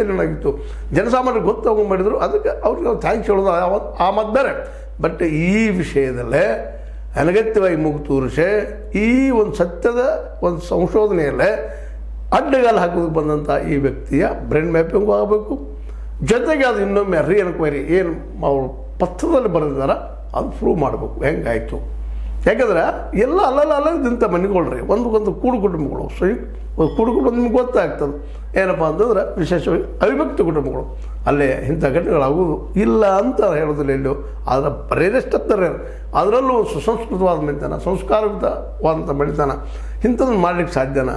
ಏನೇನಾಗಿತ್ತು ಜನಸಾಮಾನ್ಯರಿಗೆ ಗೊತ್ತಾಗೊಂಡು ಮಾಡಿದ್ರು. ಅದಕ್ಕೆ ಅವ್ರಿಗೆ ನಾವು ಥ್ಯಾಂಕ್ಸ್ ಹೇಳೋದು ಆ ಮಾತು ಬೇರೆ. ಬಟ್ ಈ ವಿಷಯದಲ್ಲೇ ಅನಗತ್ಯವಾಗಿ ಮೂಗು ತೂರಿಸೆ ಈ ಒಂದು ಸತ್ಯದ ಒಂದು ಸಂಶೋಧನೆಯಲ್ಲೇ ಅಡ್ಡಗಾಲು ಹಾಕೋದಕ್ಕೆ ಬಂದಂಥ ಈ ವ್ಯಕ್ತಿಯ ಬ್ರೈನ್ ಮ್ಯಾಪಿಂಗು ಆಗಬೇಕು. ಜೊತೆಗೆ ಅದು ಇನ್ನೊಮ್ಮೆ ಎನ್ಕ್ವೈರಿ ಏನು ಅವರು ಪತ್ರದಲ್ಲಿ ಬರೆದಿದ್ದಾರೆ ಅದು ಪ್ರೂವ್ ಮಾಡಬೇಕು ಹೆಂಗಾಯಿತು. ಯಾಕಂದ್ರೆ ಎಲ್ಲ ಅಲ್ಲದಿಂಥ ಮನೆಗಳ್ರಿ ಒಂದು ಕೂಡು ಕುಟುಂಬಗಳು ಕೂಡು ಕುಟುಂಬ ನಿಮ್ಗೆ ಗೊತ್ತಾಗ್ತದೆ ಏನಪ್ಪ ಅಂತಂದ್ರೆ ವಿಶೇಷವಾಗಿ ಅವಿಭಕ್ತ ಕುಟುಂಬಗಳು ಅಲ್ಲೇ ಇಂಥ ಘಟನೆಗಳಾಗೋದು ಇಲ್ಲ ಅಂತ ಹೇಳೋದಿಲ್ಲ ಎಲ್ಲೋ. ಅದರ ಬರೇರಷ್ಟತ್ತಾರೆ ಅದರಲ್ಲೂ ಸುಸಂಸ್ಕೃತವಾದ ಮಣಿತನ ಸಂಸ್ಕಾರಯುತವಾದಂಥ ಮಣಿತನ ಇಂಥದನ್ನು ಮಾಡಲಿಕ್ಕೆ ಸಾಧ್ಯನ.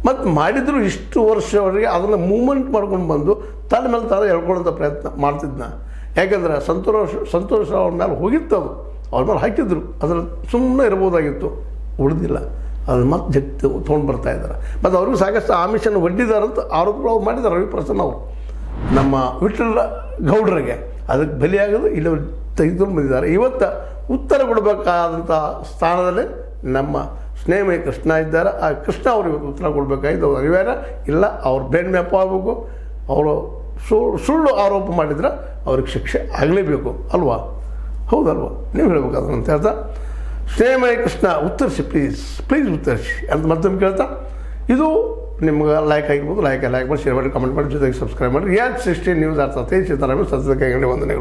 ಮತ್ತು ಮಾಡಿದರೂ ಇಷ್ಟು ವರ್ಷವರೆಗೆ ಅದನ್ನು ಮೂವ್ಮೆಂಟ್ ಮಾಡ್ಕೊಂಡು ಬಂದು ತನ್ನ ಮೇಲೆ ತಾನು ಹೇಳ್ಕೊಳ್ಳೋಂಥ ಪ್ರಯತ್ನ ಮಾಡ್ತಿದ್ನ. ಯಾಕಂದ್ರೆ ಸಂತೋಷ ಅವ್ರ ಮೇಲೆ ಹೋಗಿತ್ತು, ಅದು ಅವ್ರ ಮೇಲೆ ಹಾಕಿದ್ರು, ಅದನ್ನು ಸುಮ್ಮನೆ ಇರ್ಬೋದಾಗಿತ್ತು, ಉಳಿದಿಲ್ಲ. ಅದನ್ನು ಮತ್ತೆ ಜಗ್ತು ತೊಗೊಂಡು ಬರ್ತಾಯಿದ್ದಾರೆ. ಮತ್ತು ಅವ್ರಿಗೂ ಸಾಕಷ್ಟು ಆಮಿಷನ್ನು ಒಡ್ಡಿದಾರಂತ ಆರೋಪಗಳು ಅವ್ರು ಮಾಡಿದ್ದಾರೆ. ರವಿ ಪ್ರಸನ್ನ ಅವರು ನಮ್ಮ ವಿಠ್ಠಲ ಗೌಡರಿಗೆ ಅದಕ್ಕೆ ಬಲಿಯಾಗೋದು ಇಲ್ಲಿ ತೆಗೆದುಕೊಂಡು ಬಂದಿದ್ದಾರೆ. ಇವತ್ತು ಉತ್ತರ ಕೊಡಬೇಕಾದಂಥ ಸ್ಥಾನದಲ್ಲಿ ನಮ್ಮ ಸ್ನೇಹಮಯ ಕೃಷ್ಣ ಇದ್ದಾರೆ. ಆ ಕೃಷ್ಣ ಅವ್ರಿಗೆ ಇವತ್ತು ಉತ್ತರ ಕೊಡಬೇಕಾಗಿದ್ದು ಅವ್ರು ಅನಿವಾರ್ಯ. ಇಲ್ಲ ಅವ್ರ ಬ್ರೈನ್ ಮ್ಯಾಪ್ ಆಗಬೇಕು. ಅವರು ಸುಳ್ಳು ಆರೋಪ ಮಾಡಿದ್ರೆ ಅವ್ರಿಗೆ ಶಿಕ್ಷೆ ಆಗಲೇಬೇಕು ಅಲ್ವಾ? ಹೌದಲ್ವಾ? ನೀವು ಹೇಳ್ಬೇಕಾದ್ರೆ ಅಂತ ಹೇಳ್ತಾ ಸ್ನೇಹಮಯ ಕೃಷ್ಣ ಉತ್ತರಿಸಿ ಪ್ಲೀಸ್ ಉತ್ತರಿಸಿ ಅಂತ ಮತ್ತೊಮ್ಮೆ ಕೇಳ್ತಾ, ಇದು ನಿಮ್ಗೆ ಲೈಕ್ ಆಗಿರ್ಬೋದು, ಲೈಕ್ ಮಾಡಿ, ಶೇರ್ ಮಾಡಿ, ಕಮೆಂಟ್ ಮಾಡಿ, ಜೊತೆಗೆ ಸಬ್ಸ್ಕ್ರೈಬ್ ಮಾಡಿ. React 16 ನ್ಯೂಸ್ ಅರ್ಥ ಸತ್ಯದ ಕೈಗಂಡೆ ವಂದನೆಗಳು.